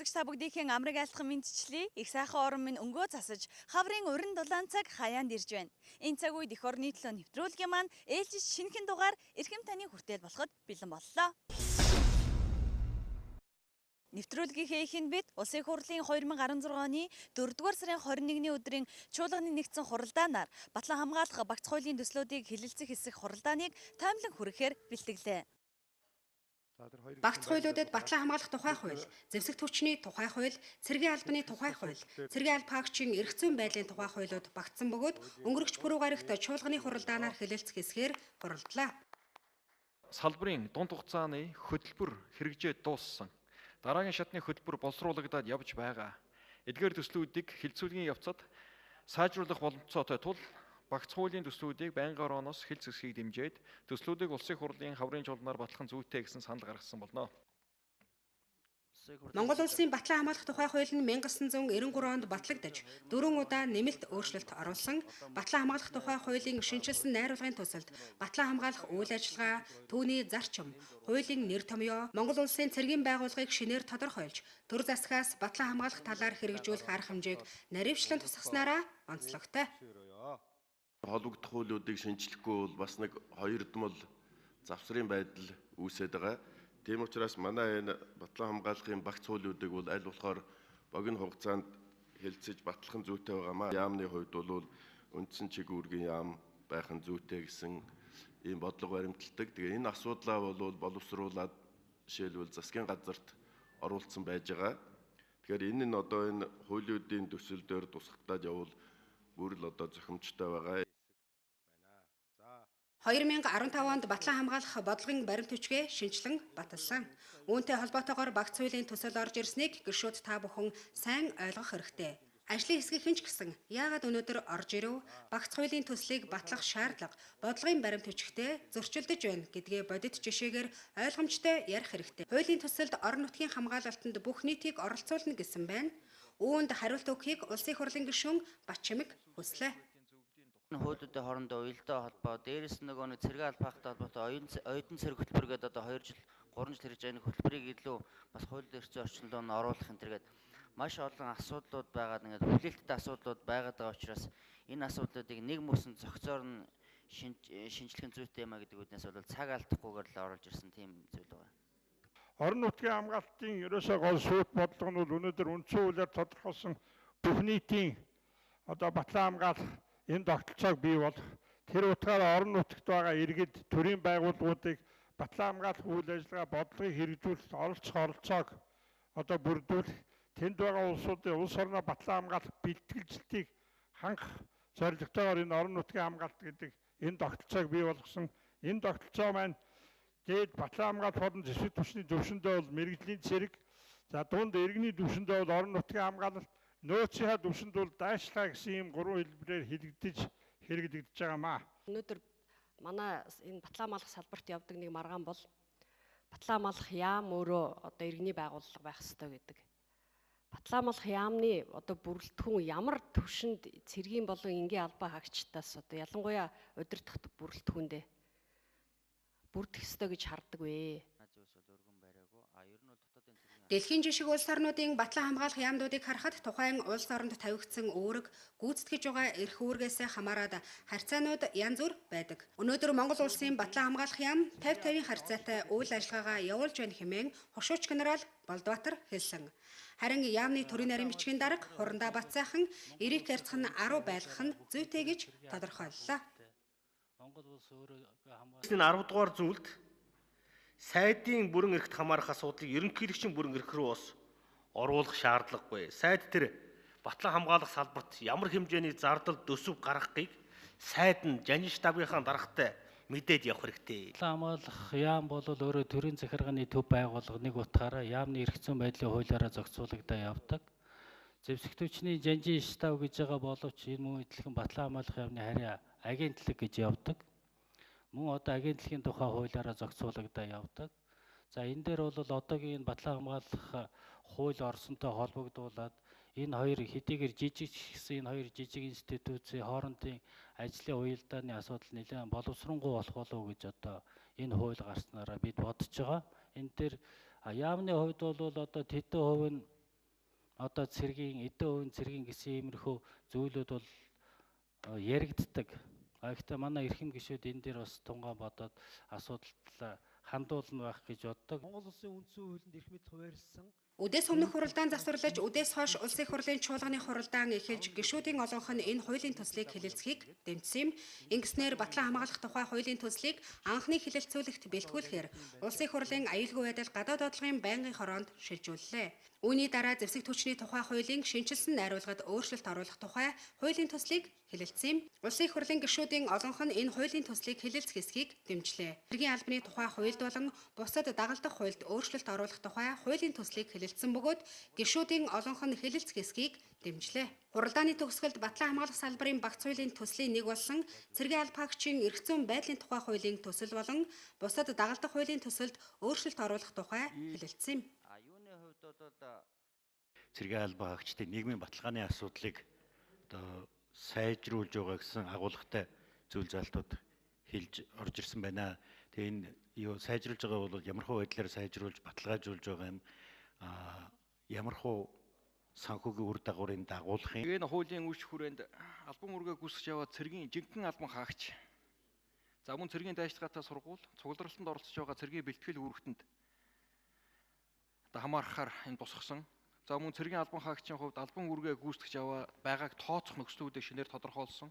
сонсогч та бүгдийн амрыг айлтхан мэдчилээ. Их сайхан орон минь өнгөө засаж, хаврын уран дулаан цаг хаяанд ирж байна. Энэ цаг үед эх орны төлөө нэвтрүүлгийн маань ээлжиж шинэхэн дугаар эрхэм таны хүртэл болоход бэлэн боллоо. Нэвтрүүлгийнхээ эхэнд бид Улсын их хурлын 2016 оны 4-р сарын 21-ний өдрийн чуулганы нэгдсэн хуралдаанаар Батлан хамгаалах багц хуулийн төслүүдийг хэлэлцэх хэсэг хуралдааныг таймлан хүрэхээр бэлтгэлээ. Багц хуулиудад батлан хамгаалах тухай хууль, зэвсэгт хүчний тухай хууль, цэргийн албаны тухай хууль, цэргийн алба хаагчийн эрх зүйн байдлын тухай хуулиуд багтсан бөгөөд өнгөрөгч пүрэв гарагт чуулганы хуралдаанаар хэлэлцэх хэсгээр хуралдлаа. Салбарын дунд хугацааны хөтөлбөр хэрэгжээд дууссан. Дараагийн шатны хөтөлбөр боловсруулагдаад явж байгаа. Эдгээр төслүүдийг хилцүүлгийн явцад сайжруулах боломжтой тул багц хуулийн төслүүдийг байнгын орооноос хэлц хэсгийг дэмжиж төслүүдийг улсын их хурлын хаврын чуулганаар батлах зүйтэй гэсэн санал гаргасан болно. Монгол улсын батлан хамгаалах тухай хууль нь 1993 онд батлагдаж 4 удаа нэмэлт өөрчлөлт оруулсан. Батлан хамгаалах тухай хуулийн шинжилсэн найруулгын төсөлд батлан хамгаалах үйл ажиллагаа, түүний зарчим, хуулийн нэр томьёо, Монгол улсын цэргийн байгууллагыг шинээр тодорхойлж, төр засгаас батлан хамгаалах талаар хэрэгжүүлэх арга хэмжээг наривчлан тусгаснараа онцлогтой. Холбогдох хуулиудыг шинжлэхгүй бол бас нэг хоёрдмол завсрын байдал үүсээд байгаа. Тийм учраас манай энэ батлан хамгаалахын багц хуулиудыг бол аль болохоор богино хугацаанд хэлцэж батлах нь зүйтэй байгаамаа. Яамны хувьд бол үндсэн чиг үүргийн яам байх нь зүйтэй гэсэн ийм бодлого баримталдаг. Тэгээ энэ асуудлаа бол боловсруулад жишээлбэл засгийн газарт оруулсан байж байгаа. Тэгэхээр энэ нь одоо энэ хуулиудын төсөл дээр тусгагдаад явбал бүр л одоо зохимжтой байгаа. 2015 онд батлан хамгаалах бодлогын баримт хүчгээ шинжилэн баталсан. Үүнтэй холбоотойгоор багц хуулийн төсөл орж ирснийг гишүүд та бүхэн сайн ойлгох хэрэгтэй. Ажлын хэсгийнхэн ч гэсэн яагаад өнөөдөр орж ирэв, багц хуулийн төслийг батлах шаардлага бодлогын баримт хүчтэй зөрчилдөж байна гэдгээ бодит жишээгээр ойлгомжтой ярих хэрэгтэй. Хуулийн төсөлд орон нутгийн хамгаалалтанд бүх нийтийг оролцуулна гэсэн байна. Үүнд хариулт өгөхийг Улсын их хурлын гишүүн Батчамиг хүслээ. Хуулиудын хоорондоо уялдаа холбоо, дээрээс нь нөгөө цэргийн алба хаагтай холбоотой оюутан цэрэг хөтөлбөр гэдэг одоо 2 жил 3 жил хэрэгж байгаа энэ хөтөлбөрийг илүү бас хууль эрхцээ орчиндөө оруулах энэ төргээд маш олон асуудлууд байгаад ингээд хүлээлттэй асуудлууд байгаад байгаа учраас энэ асуудлуудыг нэг мөсөн зохицоор нь шинжлэх зүйтэй юм а гэдэг үднээс бол цаг алдахгүйгээр л оруулж ирсэн тийм зүйл байгаа. Орон нутгийн хамгаалтын ерөөсөө гол сүйт бодлого нь өнөөдөр үндсэн хуулиар тодорхойлсон бүх нийтийн одоо батлан хамгаалах энэ тогтолцоог бий болох тэр утгаараа орон нутагт байгаа иргэд төрийн байгууллагуудыг батлан хамгаалах үйл ажиллагаа бодлогыг хэрэгжүүлэлт оролцох оролцоог одоо бүрдүүлэх тэнд байгаа улсуудын улс орноо батлан хамгаалах бэлтгэлжилтийг хангах зорилготойгоор энэ орон нутгийн хамгаалалт гэдэг энэ тогтолцоог бий болгосон. Энэ тогтолцоо маань гээд батлан хамгаалалт болон зэвсэг түвшний төвшөндөө бол мэрэгжлийн цэрэг, за дунд иргэний төвшөндөө бол орон нутгийн хамгаалалт, нөөцийн төвшөнд бол дайшлага гэсэн ийм 3 хэлбэрээр хэрэгжиж байгаамаа. Өнөөдөр манай энэ батлан хамгаалах салбарт явдаг нэг маргаан бол батлан хамгаалах яам өөрөө одоо иргэний байгууллага байх ёстой гэдэг. Батлан хамгаалах яамны одоо бүрэлдэхүүн ямар төвшөнд цэргийн болон энгийн албаа хаагчдаас одоо ялангуяа удирдах бүрэлдэхүүндээ бүрдэх ёстой гэж харддаг вэ. Дэлхийн жишг улс орнуудын батлан хамгаалах яамнуудыг харахад тухайн улс оронд тавигдсан үүрэг, гүйцэтгэж байгаа эрх үүргээс хамаарад харьцаанууд янз бүр байдаг. Өнөөдөр Монгол улсын батлан хамгаалах яам 50-50 харьцаатай үйл ажиллагаагаа явуулж байна хэмээн хошууч генерал Болдбаатар хэлсэн. Харин яамны төрийн нарийн бичгийн дарга Хурандаа Батсайхан эрийг ярьцах нь 10 байлгах нь зүйтэй гэж тодорхойллоо. Энэ 10 дугаар зүйлд сайдын бүрэн эрхт хамаарах асуудлыг ерөнхийлөгчийн бүрэн эрх рүү бас оруулах шаардлагагүй. Сайд тэр батлан хамгаалах салбарт ямар хэмжээний зардал төсөв гаргахыг сайд нь жанин штабынхаа даргатай мэдээд явах хэрэгтэй. Батлан хамгаалах яам бол өөрөө төрийн захиргааны төв байгууллага нэг утгаараа яамны эрх зүйн байдлын хуулиараа зохицуулагдаа явдаг. Зэвсэг түвшний жанин штаб гэж байгаа боловч энэ мөн идэлхэн батлан хамгаалах яамны харьяа агентлаг гэж явдаг. Мөн одоо агентлагийн тухай хуулиараа зохицуулагдаа явдаг. За энэ дээр бол одоогийн батлан хамгаалах хууль орсонтой холбогдуулаад энэ хоёр хэдийгээр жижиг гэсэн энэ хоёр жижиг институцийн хоорондын ажлын уялдааны асуудал нэлээд боловсронгуй болох болов уу гэж одоо энэ хууль гарснараа бид бодож байгаа. Энэ дээр яамны хувьд бол одоо тэдэн хувь нь одоо цэргийн эдэн өвн цэргийн гэсэн иймэрхүү зүйлүүд бол яригддаг. Гэхдээ манай эрхэм гишүүд энэ дээр бас тунгаан бодоод асуудалтай хандуулна байх гэж боддог. Монгол улсын үндсэн хуулинд эрх мэд хуваарлсан Үдээс өмнөх хуралдаан засварлаж, үдээс хойш улсын их хурлын чуулганы хуралдаан эхэлж, гишүүдийн олонх нь энэ хуулийн төслийг хэлэлцэхийг дэмжсэн юм. Ингэснээр Батлан хамгаалах тухай хуулийн төслийг анхны хэлэлцүүлэгт бэлтгүүлэхээр улсын их хурлын аюулгүй байдал гадаад бодлогын байнгын хороонд шилжүүллээ. Үүний дараа зэвсэг түвшний тухай хуулийн шинжилсэн найруулгад өөрчлөлт оруулах тухай хуулийн төслийг хэлэлцсэн юм. Улсын их хурлын гишүүдийн олонх нь энэ хуулийн төслийг хэлэлцэх хэсгийг дэмжлээ. Цэргийн албаны тухай хуульд болон бусад дагалдах хуульд өөрчлөлт оруулах тухай хуулийн төслийг хэлэлцсэн бөгөөд гишүүдийн олонх нь хэлэлцэх хэсгийг дэмжлээ. Хуралдааны төгсгөлд Батлан хамгаалах салбарын багц хуулийн төслийн нэг болсон цэргийн албаагчийн эрх зүйн байдлын тухай хуулийн төсөл болон бусад дагалдах хуулийн төсөлд өөрчлөлт оруулах тухай хэлэлцсэн юм. Юуны хувьд бол цэргийн албаагчдын нийгмийн баталгааны асуудлыг одоо сайжруулж байгаа гэсэн агуулгатай зүйл залтууд хэлж орж ирсэн байна. Тэгээ энэ юу сайжруулж байгаа бол ямархуу байдлаар сайжруулж баталгаажуулж байгаа юм. Ямархуу санхүүгийн үр дагаврын дагуулах юм. Тэгээ энэ хуулийн үеч хүрээнд албан үүргээ гүйцэж яваад цэргийн жинхэнэ албан хаагч. За мөн цэргийн дайчилгаатай сургууль, цугларалтанд оролцож байгаа цэргийн бэлтгэл үүрэгтэнд хамаарахаар энэ тусгасан. За мөн цэргийн албан хаагчийн хувьд албан үүргээ гүйцэтгэж байгааг тооцох нөхцлүүдийг шинээр тодорхойлсон.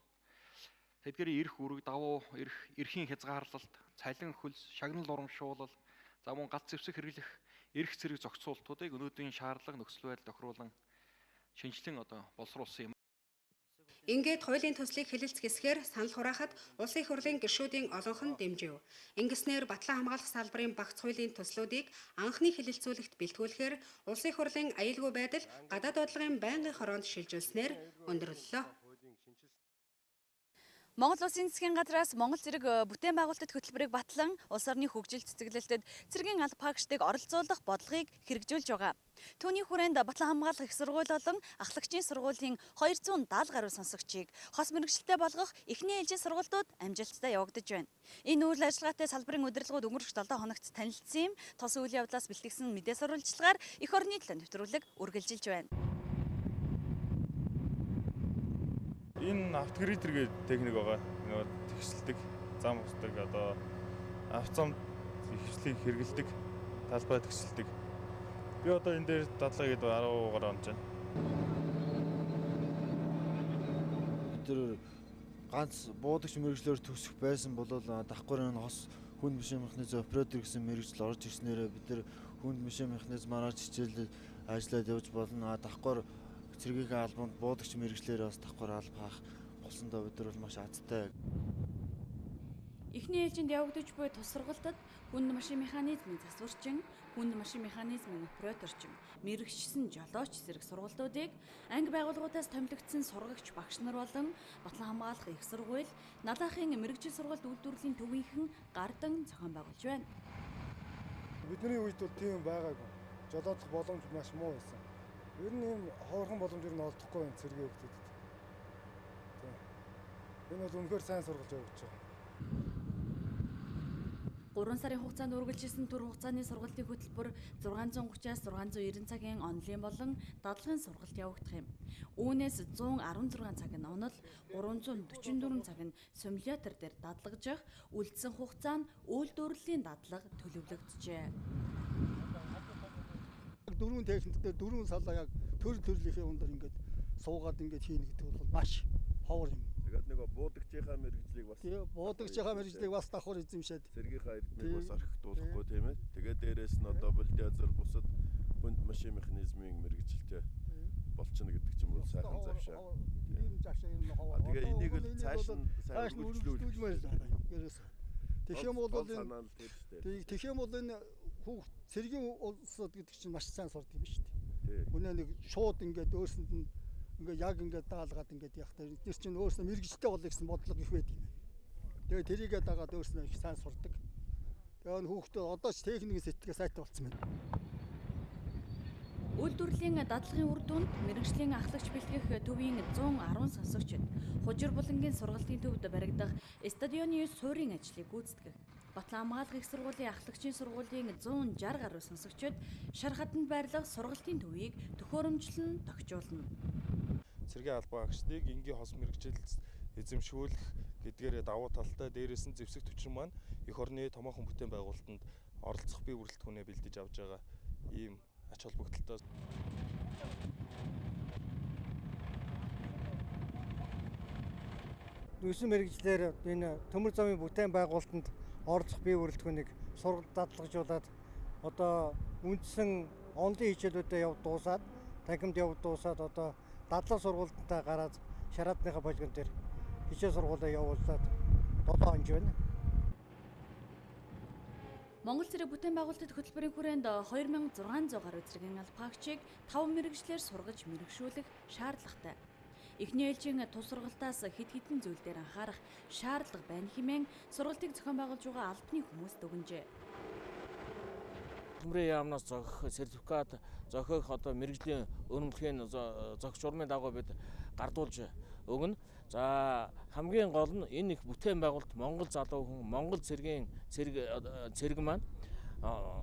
Тэдгээрийн эрх үүрэг, давуу эрх, эрхийн хязгаарлалт, цалин хөлс, шагнал урамшуулал, за мөн галт зэвсэг хэрэглэх эрх зэрэг зохицуултуудыг өнөөдрийн шаардлага нөхцөл байдал тохируулан шинжилэн боловсруулсан юм. Ингээд хуулийн төслийг хэлэлцэх хэсгээр санал хураахад улсын их хурлын гишүүдийн олонх нь дэмжив. Ингэснээр Батлан хамгаалах салбарын багц хуулийн төслүүдийг анхны хэлэлцүүлэгт бэлтгүүлэхээр улсын их хурлын аюулгүй байдал гадаад бодлогын байнгын хороонд шилжүүлснээр өндөрлөлөө. Монгол Улсын засгийн газраас Монгол зэрэг бүтээн байгуулалтад хөтөлбөрийг батлан улс орны хөгжил цэцэглэлтэд цэргийн албаагчдыг оролцуулах бодлогыг хэрэгжүүлж байгаа. Түүний хүрээнд Батлан хамгаалах их сургууль болон ахлагчийн сургуулийн 270 гаруй сонсогчийг хос мэргэжилтэд болгох эхний ээлжийн сургалтууд амжилттай явагдаж байна. Энэ үйл ажиллагаатай салбарын удирдлагууд өнгөрөх 7 хоногт танилцсан юм. Тос үйл явдлаас бэлтгэсэн мэдээ сурвалжлагаар эх орны төлөө нэвтрүүлэг үргэлжилж байна. Энэ автогрейдер гэдэг техник байгаа. Нөгөө тэгшилдэг, зам усдаг, одоо автозамд хвшлийг хэрэгэлдэг, талбай тэгшилдэг. Би одоо энэ дээр дадлага гэдэг 10 гаруй онж байна. Бид нар ганц буудагч мэргэжлөөр төгсөх байсан бол давхар энэ хос хүнд машин механизм оператор гэсэн мэргэжил орж ирснээр бид нар хүнд машин механизмаар хичээлд ажиллаад явж болно. Давхар цэргийн албанд буудагч мэргэжлээр бас давхар албаах болсондоо бид нар бол маш азтай. Эхний ээлжинд явагдаж буй тус сургалтад хүнд машин механизмын засварчин, хүнд машин механизмын операторчин, мэрэгчсэн жолооч зэрэг сургалтуудыг анги байгууллагуудаас томилогдсон сургагч багш нар болон Батлан хамгаалах их сургууль, Налаахын мэрэгжил сургалт үйлдвэрлэлийн төвийнхэн гардан зохион байгуулж байна. Бидний үед бол тийм байгаагүй. Жолоодлох боломж маш муу байсан. Ер нь ийм ховорхон боломжоор нь олдохгүй байна цэргийн хөлтөд. Энэ бол үнэхээр сайн сургалж явагдаж байгаа. 3 сарын хугацаанд үргэлжилсэн төр хугацааны сургалтын хөтөлбөр 630-аас 690 цагийн онлайн болон дадлагын сургалт явагдах юм. Үүнээс 116 цаг нь онол, 344 цаг нь симулятор дээр дадлагжих, үлдсэн хугацаа нь үйлдвэрлэлийн дадлага төлөвлөгдөжээ. 4 техник дээр 4 салаа яг төрлийн өндөр ингээд суугаад ингээд хийнэ гэдэг бол маш ховор юм. Тэгээд нөгөө буудагчийнхаа мэрэгжлийг бас буудагчийнхаа мэрэгжлийг бас давхар эзэмшээд цэргийнхаа эрдмийг бас орхитуулахгүй тийм ээ. Тэгээд дээрэс нь одоо бульдозер бусад хүнд машин механизмын мэрэгжилтэй болчихно гэдэг чинь бол сайхан завшаа. Ийм завшаа юм ховор. Тэгээ энийг л цааш нь сайн үргэлжлүүлмээр гэрээс. Тэгэх юм бол энэ хүүхд цэргийн улсууд гэдэг чинь маш сайн сурд юм шүү дээ. Үнэ нэг шууд ингээд өөрсөнд нь ингээд яг ингээд даалгаад ингээд явах дээр эдгээр чинь өөрснөө мэрэгжтэй болъё гэсэн бодлого их байд юм. Тэгээ тэрийгээ дагаад өөрснөө их сайн сурдаг. Тэгээ энэ хүүхдүүд одоо ч техникийн сэтгэлгээ сайтай болсон байна. Үйлдвэрлэлийн дадлагын үр дүнд мэрэгжлийн ахлагч бэлтгэх төвийн 110 сонсогчид хужир булангийн сургалтын төвд баригдах стадионы суурийн ажлыг гүйцэтгэх. Батлан хамгаалах их сургуулийн ахлагчийн сургуулийн 160 гаруй сонсогчид шар хатанд байрлах сургалтын төвийг төхөөрөмжлөн тохижуулна. Цэргийн албан агчдыг энгийн хос мэрэгжил эзэмшүүлэх гэдгээрээ давуу талтай, дээрээс нь зэвсэг түвшин маань эх орны томоохон бүтээн байгуулалтанд оролцох бие бүрэлдэхүүнээ бэлдэж авч байгаа ийм ач холбогдолтой. Үсэн мэрэгжлэр энэ төмөр замын бүтээн байгуулалтанд оролцох бие бүрэлдэхүүнийг сургалт дадлагжуулаад одоо үндсэн онлын хичээлүүдэд дуусаад, танхимд дуусаад одоо дадлаг сургалтантай гараад шараадныхаа полигон дээр хичээл сургуулаа явуулаад 7 хоног байна. Монгол Цэрэг бүтээн байгуулалтад хөтөлбөрийн хүрээнд 2600 гаруй цэргийн албаагчийг 5 мэрэгжлээр сургаж мэрэгшүүлэх шаардлагатай. Эхний ээлжийн тус сургалтаас хэд хэдэн зүйл дээр анхаарах шаардлага байна хэмээн сургалтыг зохион байгуулж байгаа албаны хүмүүс дүгнжээ. Төмрийн яамнаас зохих сертификат зохих одоо мэрэгжлийн өрнөмтгийн зохич урмын дагуу бид гардуулж өгнө. За хамгийн гол нь энэ их бүтээн байгуулалт Монгол залуу хүн, Монгол цэргийн цэрэг маань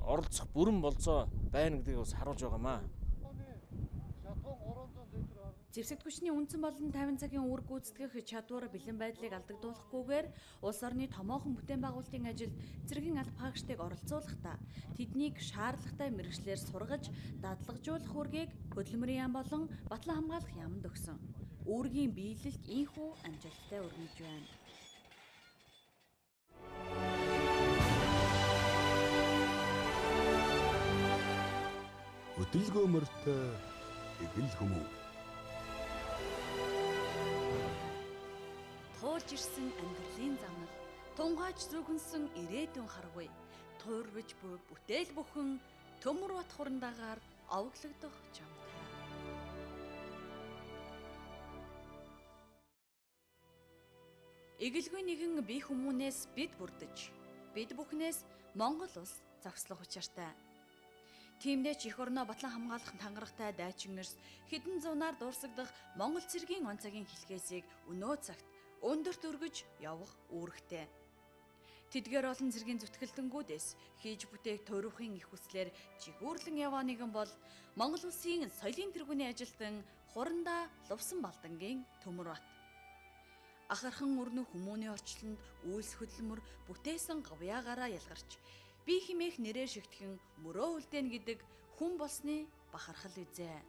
оролцох бүрэн болцоо байна гэдгийг бас харуулж байгаамаа. Зэвсэгт хүчний үндсэн болон 50 цагийн үүрэг гүйцэтгэх чадвар бэлэн байдлыг алдагдуулахгүйгээр улс орны томоохон бүтээн байгуулалтын ажилд цэргийн албаагчдыг оролцуулахдаа тэднийг шаардлагатай мэрэгчлэр сургаж дадлагжуулах үүргийг хөдөлмөрийн яам болон Батлан хамгаалах яамд өгсөн. Үүргийн биелэлт ийхүү амжилттай өргөж байна. Хөдөлгөөнмөртэй эгэл хүмүүв. Туулж ирсэн амьдралын замнал, тунгааж зүгэнсэн ирээдүйн харгуй, туурвж буй бүтээл бүхэн төмөр бат хурандагаар овоглогдох чамтай. Эгэлгүй нэгэн бие хүмүүнээс бид бүрдэж, бид бүхнээс Монгол улс зогслох учиртай. Тиймдээ ч эх орноо Батлан хамгаалах тангарагтай дайчин эрс хэдэн зуунаар дуурсагдах Монгол цэргийн онцагийн хэлхээсийг өнөө цагт өндөрт өргөж явах үүрэгтэй. Тэдгээр олон цэргийн зүтгэлтэнгүүдээс хийж бүтээх туйрухын их хүслээр жигүүрлэн яваа нэгэн бол Монгол улсын соёлын тэргүүний ажилтан Хурандаа Лувсан Балдангийн Төмөр бат. Ахархан өрнөх хүмүүний орчлонд үйлс хөдөлмөр бүтээсэн говьяагаараа ялгарч бие химээх нэрээр шигтгэн мөрөө үлдээн гэдэг хүн болсны бахархал үзээ.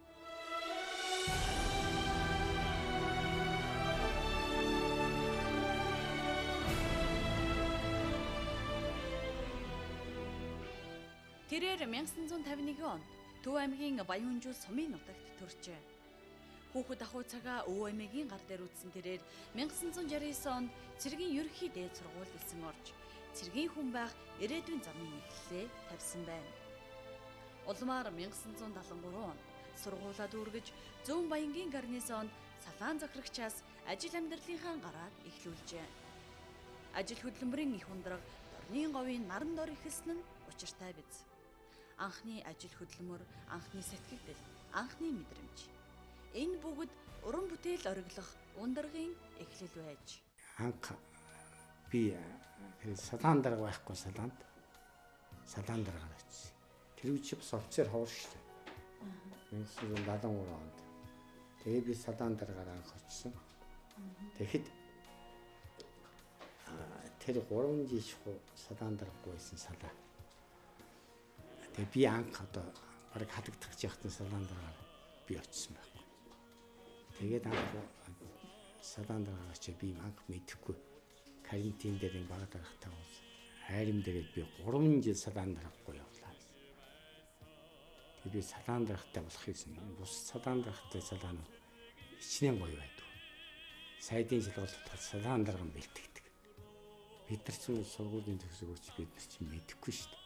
Тэрээр 1951 онд Төв аймгийн Баянхүнжил сумын нутагт төржээ. Хүүхэд ахуй цагаа Өв аймгийн гар дээр үтсэн тэрээр 1969 онд цэргийн ерөнхий дээд сургуульд элсэн орж цэргийн хүн байх ирээдүйн замын эхлэлээ тавьсан байна. Улмаар 1973 онд сургуулаа дүүргэж Зүүн Баянгийн гарнизонд салаан захирагчаас ажил амьдралынхаа гараар эхлүүлжээ. Ажил хөдөлмөрийн их ундраг дорны говийн наран дор ихэлсэн нь учиртай биз. Анхны ажил хөдөлмөр, анхны сэтгэгдэл, анхны мэдрэмж. Энэ бүгд уран бүтээл ориглох ундрагын эхлэл байж. Анх би салаан дарга байхгүй салаан дарга байсан. Тэр үчи бас офицер ховор шүү дээ. 1973 онд. Тэгээ би салаан даргаар анх очсон. Тэгэхэд тэр 3 жил шахуу салаан даргагүй байсан салаа. Тэгээ би анх одоо бараг хадагдах яхтын салаан даргаар би очсон байхгүй. Тэгээд анх салаан даргаар чи би анх мэдэхгүй. Карантин дээр юм баг дарахтаа бол хайрам дээрээ би 3 жил салаан дарахгүй явлаа. Тэгээд би салаан дарахтай болох юм. Бус салаан дарахтай салаанууд хичнээн гоё байдаг. Сайдын шалгалтад салаан дарган бэлтгэдэг. Бид нар ч сургуулийн төгсөг өгч бид нар ч мэдэхгүй шүү дээ.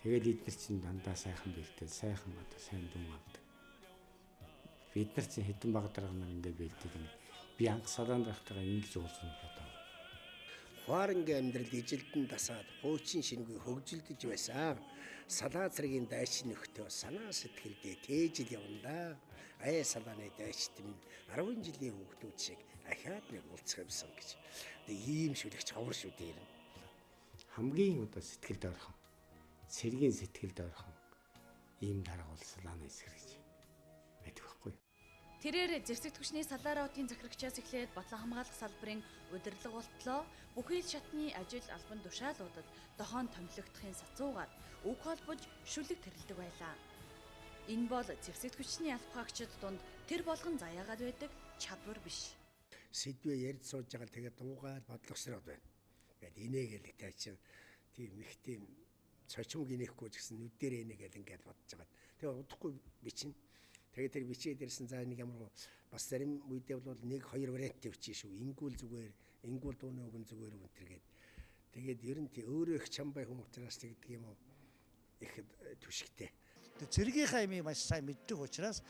Тэгээд эдгээр чинь дандаа сайхан бэлтгэл, сайхан одоо сайн дүн авдаг. Бид нар чинь хэдэн баг дарга нар ингээд бэлтгэдэг. Би анх салаан дарахтайгаа ингэж уулзсан бодоо. Хуарангийн амьдрал ижилдэн дасаад хуучин шингүй хөгжилдөж байсан. Салаа цэргийн дайчин нөхдөө санаа сэтгэлдээ тээжил явна да. Ая салааны дайчт минь 10 жилийн хүүхдүүд шиг ахаад нэг уулзах юмсан гэж. Тэг ийм шүлэгч ховор шүү дээр. хамгийн одоо сэтгэлд ойрхон цэргийн сэтгэлд ойрхон ийм дарга бол Салааны эсрэг гэж байдаг байхгүй. Тэрээр зэрсэгтгүчний Салараутын захирагчаас эхлээд Батлан хамгаалах салбарын удирдлага болтлоо бүхий л шатны ажил албан тушаалуудад дохон томилогдохын сацуугаар үг холбож шүлэг тэрэлдэг байлаа. Энэ бол зэрсэгтгүчний албагчид дунд тэр болгон заяагаад байдаг чадвар биш. Сэдвээ ярьж сууж байгаа тэгээд дуугаад бодлогосроод байна. Тэгээд инээгээл таа чинь тийм их тийм цочмог инехгүй ч гэсэн нүд дээр инээгээл ингээд бодож байгаа. Тэгээд удахгүй бичнэ. Тэгээд тэр бичээд ирсэн за нэг ямар бас зарим үедээ бол 1-2 вариант бичиж шүү. Ингүүл зүгээр, ингүүл дууны үгэн зүгээр үнтэргээд. Тэгээд ер нь тий өөрөө их чамбай хүн учраас тэгдэг юм уу? Их түшигтэй. Цэргийнхаа имийг маш сайн мэддэг учраас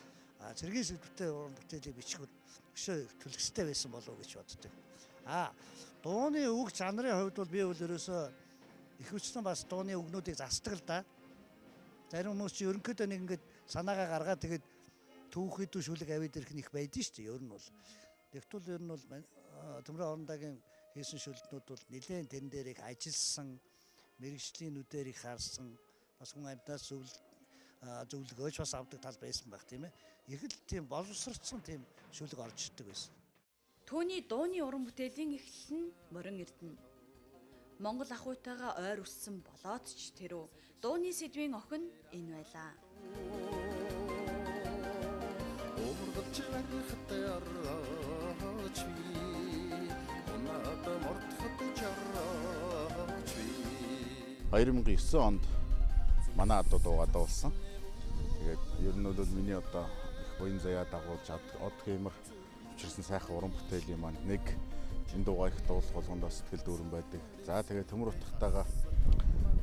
цэргийн сэдвтэй уран бүтээлийг бичихвэл өшөө төлөвстэй байсан болов уу гэж боддог. Дууны үг жанрын хувьд бол би бол ерөөсөө их хүчтэй бас дууны үгнүүдийг засдаг л да. Зарим хүмүүс чи ерөнхийдөө нэг ингээд санаагаа гаргаад тэгээд түүх хэдүү шүлэг авид ирэх нь их байдэн шүү дээ. Ер нь бол тэгвэл ер нь бол Төмрийн Орондагийн хийсэн шүлтнүүд бол нэлээд тэрэн дээрийг ажилласан, мэрэгжлийн нүдэрийг харсан, бас хүн амьтнаас зөвлөгөөж бас авдаг тал байсан байх тийм ээ. Их л тийм боловсрцсан тийм шүлэг орж ирдэг байсан. Түүний дууны уран бүтээлийн эхлэл нь Морин Эрдэнэ. Монгол ахуйтайгаа ойр өссөн болоод ч тэрөө дууны сэдвийн охин энэ байлаа. Хоёрын 2009 онд манай адуу дуугаа дуулсан. Тэгээд ер нь бол миний одоо их буян заяа дагуулж од хэмэр учирсан сайхан уран бүтээлийн маань нэг энэ дуугаа их дуулах болгонд сэтгэл дүүрэн байдаг. За тэгээд Төмөр утгатайгаа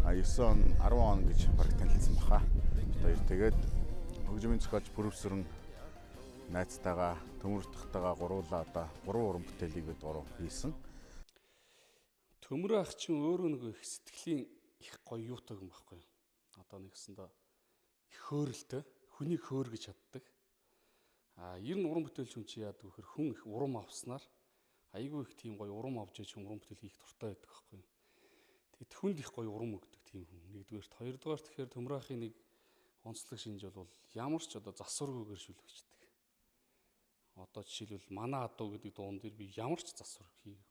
9 он 10 он гэж бараг танилцсан баха. Тэгээд хөгжмийн зохиолч продюсер найзтайгаа Төмөр утгатайгаа гуруулаа одоо 3 уран бүтээлийг бид гурав хийсэн. Төмөр ах чинь өөрөө нэг их сэтгэлийн их гоё юутай юм байхгүй. Одоо нэгсэндээ их хөөрөлтэй, хүнийг хөөргөж чаддаг. Ер нь уран бүтээлч хүн чи яадаг вэхэр хүн их урам авснаар айгүй их тийм гоё урам авч яж уран бүтээл хийх дуртай байдаг байхгүй. Тэгэд хүнд их гоё урам өгдөг тийм хүн. Нэгдүгээрт, хоёрдугаарт тэгэхээр Төмөр ахын нэг онцлог шинж бол ямар ч одоо засваргүйгээр шүлгэгчдэг. Одоо жишээлбэл манай адуу гэдэг дуун дээр би ямар ч засвар хийгээгүй.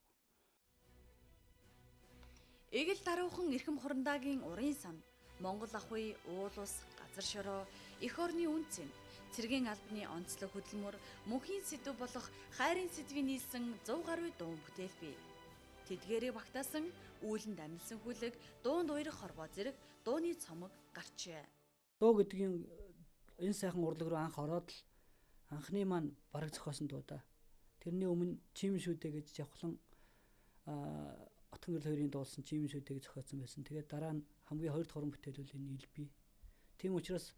Эгэл даруухан эрхэм хурандагийн урын сан, Монгол ахуй, уул ус, газар шороо, эх орны үнц юм. Цэргийн албаны онцлог хөдөлмөр, мөнхийн сэдв болох хайрын сэдвийн нийлсэн 100 гаруй дуун бүтээл бий. Тэдгээрээ багтаасан үүлэнд амилсан хүлэг, дуунд уйрах хорвоо зэрэг дууны цомог гарчээ. Дуу гэдгийн энэ сайхан урлаг руу анх ороод л анхны маань бараг зохиосон дуу да. Тэрний өмнө Чим шүдэ гэж явхлан Отгон гэрэл хоёрын дуулсан Чим шүдэг зохиосон байсан. Тэгээд дараа нь хамгийн хоёр дахь уран бүтээл бол энэ Илби. Тийм учраас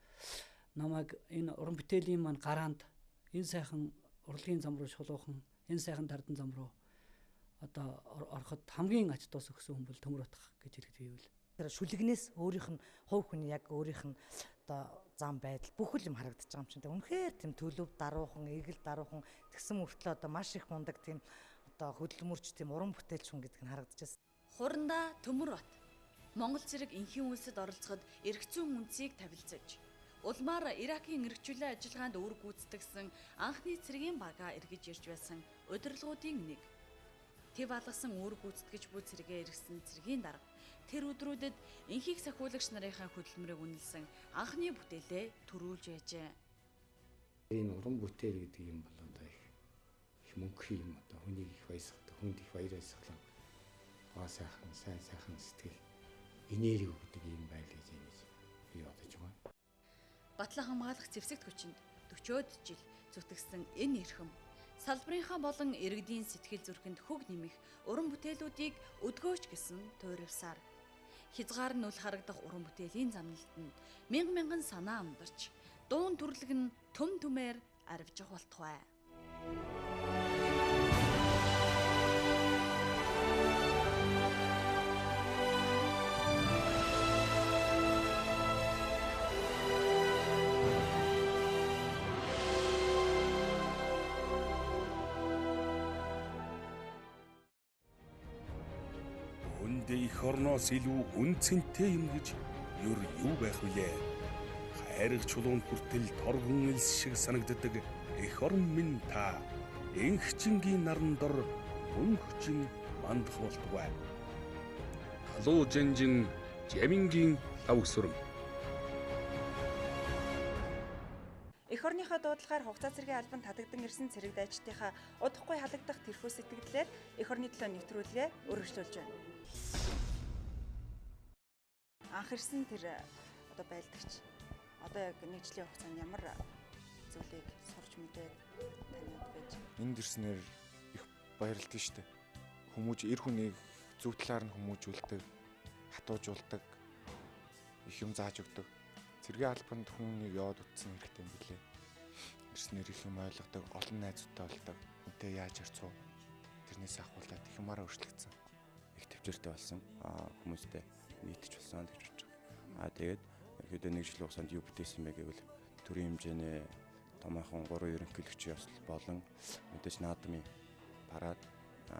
намайг энэ уран бүтээлийн маань гараанд энэ сайхан урлагийн зам руу шулуухан, энэ сайхан дардан зам руу одоо ороход хамгийн ач тус өгсөн хүн бол Төмөр утга гэж хэлэхэд бийвэл. Тэр шүлэгнээс өөрийнх нь хувь хүн яг өөрийнх нь одоо зам байдал бүхэл юм харагдаж байгаа юм чинь. Үнэхээр тийм төлөв даруухан, эгэл даруухан тэгсэн мөртлөө одоо маш их мундаг тийм хөдөлмөрч тийм уран бүтээлч хүн гэдэг нь харагдаж байна. Хурандаа Төмөр бат. Монгол цэрэг инхийн үйлсэд оролцоход эргцүүн үнцийг тавилцаж, улмаар Иракийн эргчүүлэн ажиллагаанд үр гүйцэтгсэн анхны цэргийн бага эргэж ирж байсан удирдлагуудын нэг. Тэв алгасан үр гүйцэтгэж буй цэрэгээ эргэсэн цэргийн дарга тэр өдрүүдэд инхийг сахиулагч нарынхаа хөдөлмөрийг үнэлсэн анхны бүтээлээ төрүүлж яжээ. Энэ уран бүтээл гэдэг юм бол одоо их мөнхий юм, одоо хүнийг их баясгадаг, хүнд их баяр баясгалан сайхан, сайн сайхан сэтгэл энерги өгдөг юм байл гэж би бодож байгаа. Батлан хамгаалах зэвсэгт хүчинд 40-од жил зүтгэсэн энэ эрхэм салбарынхаа болон иргэдийн сэтгэл зүрхэнд хөг нэмэх уран бүтээлүүдийг өдгөөч гэсэн туйралсаар хязгаар нь үл харагдах уран бүтээлийн замналтанд мянган санаа амдарч дуун төрлөг нь төм төмээр арвижих болтугай. эх орноос илүү үн цэнтэй юм гэж юу байх вүлээ? Хайрах чулуунд хүртэл торгон элс шиг санагддаг эх орн минь та. Энхчингийн наран дор мөнхчин мандах болтугай. Халуу жанжин жамингийн лав сүрэн. Эх орныхоо дуудлагаар хугацаа цэргийн албанд татагдан ирсэн цэрэг дайчдынхаа удахгүй халагдах тэрхүү сэтгэлдлээр эх орны төлөө нэвтрүүлгээ өргөжлүүлж байна. Анх ирсэн тэр байлдагч одоо яг нэг жилийн хугацаанд ямар зүйлийг сурч мэдээд таниад байж. Энд ирснээр их баярлалтай шүү дээ. Хүмүүж эр хүнийг зөв талаар нь хүмүүжүүлдэг, хатуужуулдаг, их юм зааж өгдөг. Цэргийн албанд хүмүүнийг яваад утсан хэрэгтэй юм билээ. Ирснээр их юм ойлгодог, олон найзуудтай болдог. Үнтэй яаж харцуу. Тэрнээс ахуулаад их юмараа өөрчлөгдсөн. Их төвчөртэй болсон. Хүмүүстэй нийтж болсон гэж бодож байгаа. Тэгээд ерөөдөө нэг жилийн хугацаанд юу бүтээсэн бэ гэвэл төрийн хэмжээний томоохон 3 ерөнхийлөгчийн ёслол болон мэдээж наадмын парад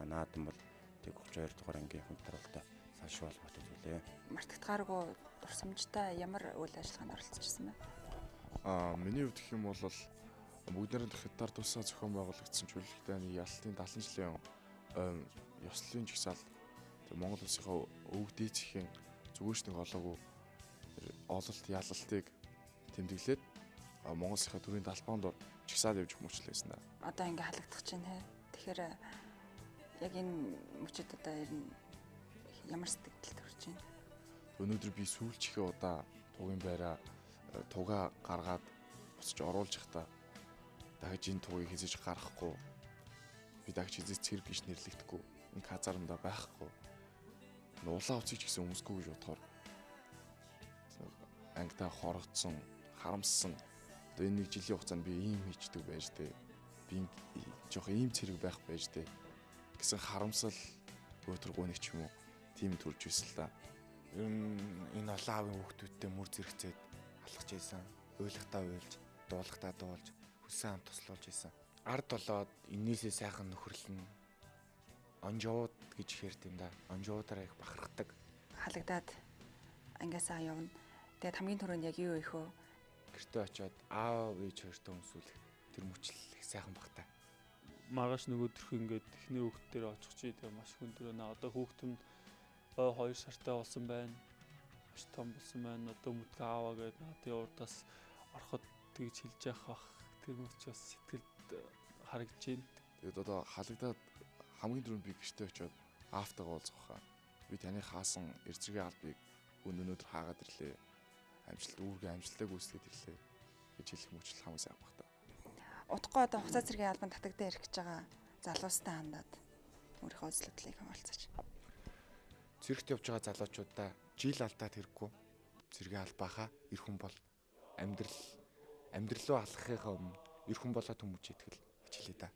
наадам бол тэг 32 дугаар ангийн хүн таралтай салшгүй холбоотой зүйлээ. Мартагдгааргүй дурсамжтай ямар үйл ажиллагаанд оролцож ирсэн бэ? Миний хувьд гэх юм бол бүгд найрамдах хятаар тусаа зохион байгуулагдсан чөлөөтэй ялалтын 70 жилийн ёслолын жагсаал Монгол улсынхаа өвөг дээдсхийн зүгөөшнийг олоогүй ололт ялалтыг тэмдэглээд Монгол улсынхаа төрийн далбаанд жагсаал явж хүмүүжлээсэн. Одоо ингээ халагдах чинь те. Тэгэхээр яг энэ мөчөд одоо ер нь ямар сэтгэл төрж байна? Өнөөдөр би сүүлчийнхээ удаа тугийн байраа тугаа гаргаад буцаж оруулж явахдаа дахиж энэ тугийг хийж гаргахгүй би дахиж эзэс цэрэг гэж нэрлэгдэхгүй энэ казармда байхгүй нуулаа уцыг ч гэсэн өмсгөө гэж бодохоор ангидаа хорогдсон харамссан одоо энэ нэг жилийн хугацаанд би ийм хийждэг байж тээ би жоох ийм цэрэг байх байж тээ гэсэн харамсал өөдрөгөө нэг ч юм уу тийм төрж байсан л да. Ер нь энэ олон аавын хүүхдүүдтэй мөр зэрэгцээд алхаж ийсэн, уйлахтаа уйлж, дуулахтаа дуулж, хүссэн хамт туслуулж ийсэн. Ард болоод энээсээ сайхан нөхөрлөн онжууд гэж хэрт юм да. Онжуудаараа их бахархдаг. Халагдаад ангиасаа явна. Тэгээд хамгийн түрүүнд яг юу ийхөө? Гэртээ очиод аав ээж хоёртой өмсүүлэх тэр мөчл их сайхан багтаа. Маргааш нөгөөдөрх ингээд эхний хүүхдтэр очих чи тэгээ маш хүндрээ наа. Одоо хүүхд нь 2 сартай болсон байна. Маш том болсон байна. Одоо мөдгөө ааваа гээд наадын урдаас ороход тэгж хэлж явах тэр мөч бас сэтгэлд харагдж байна. Тэгээд одоо халагдаад хамгийн түрүүнд би гэртээ очиод аавтайгаа уулзах хаа. Би таны хаасан эрзэргийн албыг өнөөдөр хаагаад ирлээ. Үүргээ амжилттай гүйцэтгэж ирлээ гэж хэлэх мөчл хамгийн сайн багтаа. Утгагүй одоо хугацаа цэргийн албанд татагдаа ирэх гэж байгаа залуустай хандаад өөрийнхөө үзлэгдлийг хуваалцаж. Цэрэгт явж байгаа залуучуудаа жил алдаад хэрэггүй. Цэргийн албаахаа эр хүн бол амьдралуу алхахынхаа өмнө эр хүн болоод хүмүүж итгэл гэж хэлээ да.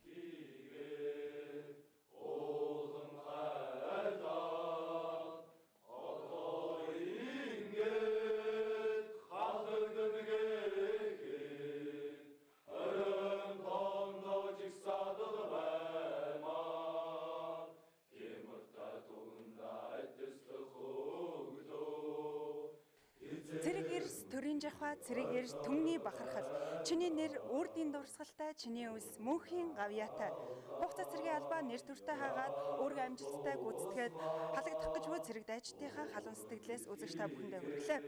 Цэрэг эрс төрийн жахва цэрэг эрс түмний бахархал чиний нэр үрдийн дурсгалтай чиний үс мөнхийн гавьяатай хугацаа цэргийн албаа нэр төртэй хаагаад өөргөө амжилттай гүйцэтгээд халагдах гэж буй цэрэг дайчдынхаа халуун сэтгэлээс үзэгч та бүхэндээ хүргэлээ.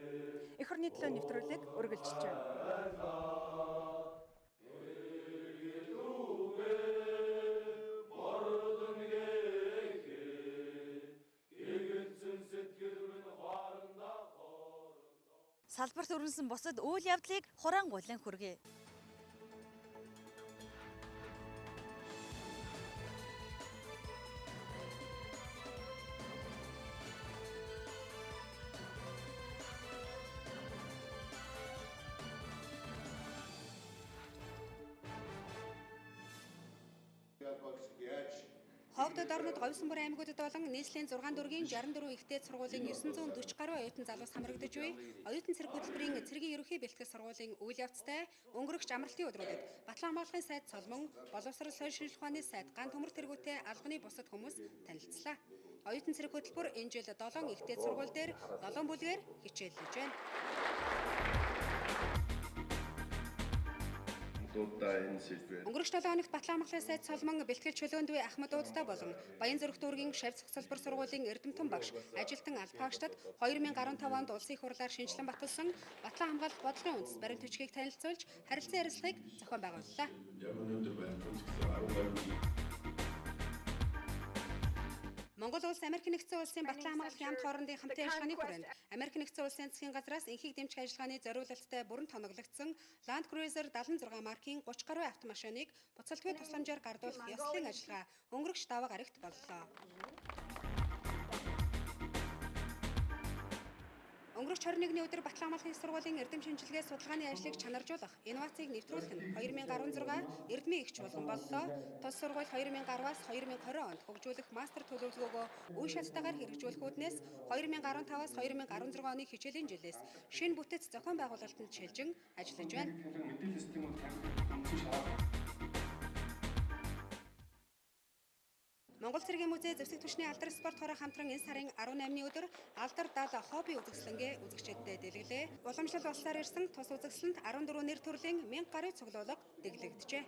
Эх орны төлөө нэвтрүүлэг үргэлжилж байна. Салбарт өрнөсөн бусад үйл явдлыг хураангуйлан хүргэе. Ховд хотод орнод говьсон бүр аймагуудад болон нийслэлийн 6 дүүргийн 64 ихтэй сургуулийн 940 гаруй оюутан залуус хамрагдаж буй оюутан цэрэг хөтөлбөрийн цэргийн ерөнхий бэлтгэл сургуулийн үйл явцтай өнгөрөх амралтын өдрүүдэд Батлан хамгааллын сайд Соломон, боловсрол соёл шинжилгээ ухааны сайд Ган төмөр тэргүүтэй албаны бусад хүмүүс танилцлаа. Оюутан цэрэг хөтөлбөр энэ жил 7 ихтэй сургууль дээр 7 бүлгээр хичээллэж байна. Өнгөрөх 7 хоногт Батлан хамгааллын сайд Соломон бэлтгэл чөлөөнд буй Ахмад Уудтай болон Баянзүрх дүүргийн Шавь цогцлбор сургуулийн Эрдэмтэн багш ажилтан Албаагштад 2015 онд улсын их хурлаар шинжилэн баталсан Батлан хамгаалах бодлогын үндэс баримт бичгийг танилцуулж харилцан ярилцлагыг зохион байгууллаа. Монгол улс Америк нэгдсэн улсын Батлан хамгаалах яамт хоорондын хамтын ажиллагааны хүрээнд Америк нэгдсэн улсын засгийн газраас энхийг дэмжих ажиллагааны зориулалттай бүрэн тоноглогдсон Land Cruiser 76 маркийн 30 гаруй автомашиныг буцалтгүй тусламжаар гардуулах ёслолын ажиллагаа өнгөрөх 7 гарагт боллоо. Өнгөрөх 21-ний өдөр Батлан хамгааллын сургуулийн эрдэм шинжилгээ судалгааны ажлыг чанаржуулах, инновацийг нэвтрүүлэх нь 2016 эрдмийн эгч болгон боллоо. Тус сургууль 2010-аас 2020 онд хөгжүүлэх мастер төлөвлөгөөгөө үе шаттайгаар хэрэгжүүлэх үүднээс 2015-аас 2016 оны хичээлийн жилээс шинэ бүтэц зохион байгуулалтанд шилжин ажиллаж байна. Монгол цэргийн музей зэвсэг түвшний алдар спорт хороо хамтран энэ сарын 18-ны өдөр алдар даал хобби үзэсгэлэнгээ үзэгчдэд дэлгэлээ. Уламжлал улсаар ирсэн тус үзэсгэлэнт 14 нэр төрлийн 1000 гаруй цуглуулга дэглэгдэжээ.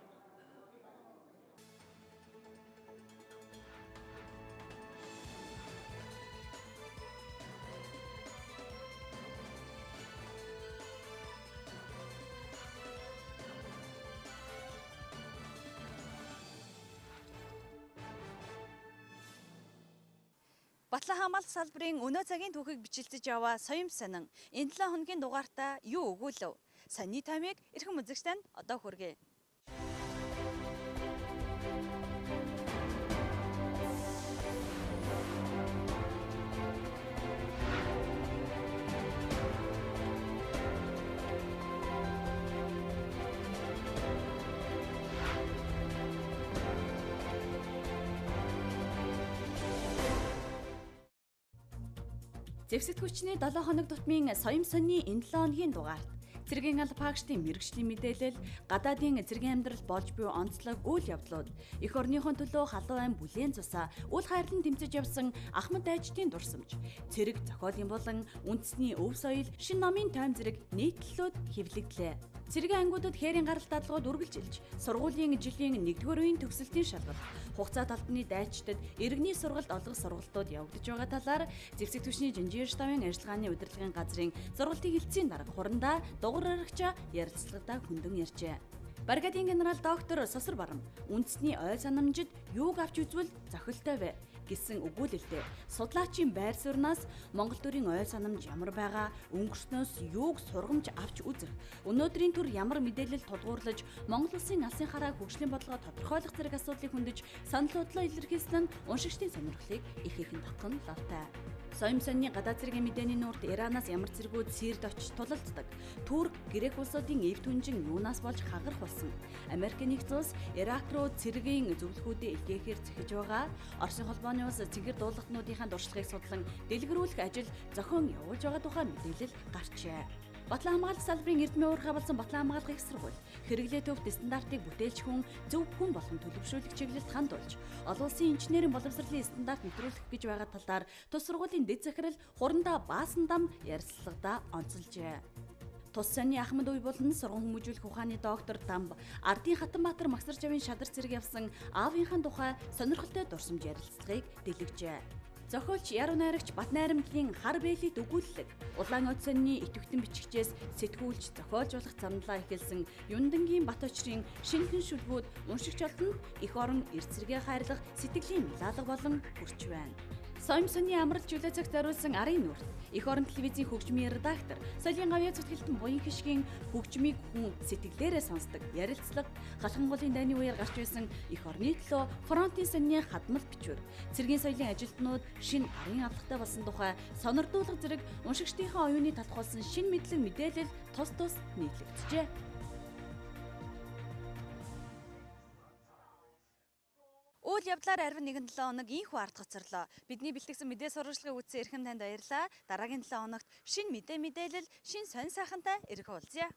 Батлан хамгаалах салбарын өнөө цагийн түүхийг бичлэлж яваа Соём сонин энэ 7 хоногийн дугаартаа юу өгүүлв? Сонины таймыг эрхэм үзэгчдэнд одоо хүргэе. Зэвсэг түвшний 7 хоног тутмын Соём сонины энэ 7 хоногийн дугаарт цэргийн албаагчдын мэргэжлийн мэдээлэл, гадаадын цэргийн амьдрал болж буй онцлог үйл явдлууд, эх орныхон төлөө халуун айн бүлээн цусаа үл хайрлан тэмцэж явсан Ахмад дайчдын дурсамж, цэрэг зохиолын болон үндэсний өв соёл, шин номын тойм зэрэг нийтлэлүүд хэвлэгдлээ. Цэргийн ангуудад хээрийн гаралт дадлгууд үргэлжилж, сургуулийн жилийн 1-р үеийн төгсөлтийн шалгалт, хугацаа талбаны дайчдад иргэний сургалт олгох сургалтууд явагдаж байгаа талаар Зэвсэг түвшний Жинжир штабын ажиллагааны удирдлагын газрын сургалтын хилцээний дарга хурандаа дугур аргач ярилцлагадаа хүндэн ярьжээ. Бригадийн генерал доктор Сосор Барам үндэсний ойл санамжид юуг авч үзвэл зохилтой вэ гэсэн өгүүлэлтэд судлаачийн байр сууриас Монгол төрийн ойл санамж ямар байгаа, өнгөрснөөс юуг сургамж авч үзэх, өнөөдрийн төр ямар мэдээлэл тулгуурлаж Монгол улсын алсын хараа хөгжлийн бодлогоо тодорхойлох зэрэг асуудлыг хөндөж санал бодлоо илэрхийлсэн уншигчдын сонирхлыг их ихэн татах нь лавтай. Соём сонины гадаад зэргийн мэдээний нүрт Иранаас ямар зэргүүд Сирид очиж тулалддаг, Турк, Грек улсуудын эв түнжин юунаас болж хагарах болсон, Америк нэгдсэн улс Ирак руу цэргийн зөвлөхүүдээ илгээхээр зэхэж байгаа, Оросын холбооны улс цэгэр дуулалтнуудынхаа дуршлагыг судлан дэлгэрүүлэх ажил зохион явуулж байгаа тухай мэдээлэл гарчээ. Батлан хамгаалах салбарын эрдмийн уурхай болсон Батлан хамгаалах их сургууль хэрэглээ төвд стандартыг бүтээлч хүн, зөв хүн болон төлөвшүүлэх чиглэлд хандуулж, олон улсын инженерийн боловсролын стандарт нэвтрүүлэх гэж байгаа талаар тус сургуулийн дэд захирал Хурандаа Баасан дам ярилцлагадаа онцолжээ. Тус сонины Ахмад уй болон сургууль хүмүүжүүлэх ухааны доктор Дамб Ардын Хатанбаатар Магсаржавын шадар цэрэг явсан аавынхаа тухай сонирхолтой дурсамж ярилцлагыг дэлгэжээ. Зохиолч Яруу найрагч Бат найрамдлын хар бэлийг өгүүлэлэг, улаан од сонины идэвхтэн бичгчээс сэтгүүлч зохиолж болох замналаа эхэлсэн Юндангийн Бат очрын шинхэн шүлгүүд уншигч олонд эх орон эрсэргээ хайрлах сэтгэлийн мэлалга болон хүрч байна. Соём сонины амралт жүлээ цагт зориулсан арын нүрт эх орон телевизийн хөгжмийн редактор Соёлын гавьяа зүтгэлтэн буян хишгийн хөгжмийг хүн сэтгэлээрээ сонсдог ярилцлага, галхан голын дайны үеэр гарч байсан эх орны төлөө фронтын сонины хадмал бичвэр, цэргийн соёлын ажилтнууд шинэ арын авлагатай болсон тухай сонирдуулга зэрэг уншигчдынхаа оюуны талхуулсан шинэ мэдлэг мэдээлэл тус нийтлэгджээ. Үйл явдлаар арвин 1-7 хоног ийхүү ард хоцорлоо. Бидний бэлтгэсэн мэдээ сурвалжлагыг үзсэн эрхэм танд баярлалаа. Дараагийн 7 хоногт шинэ мэдээлэл, шинэ сонь сайхантай ирэх уулзъя.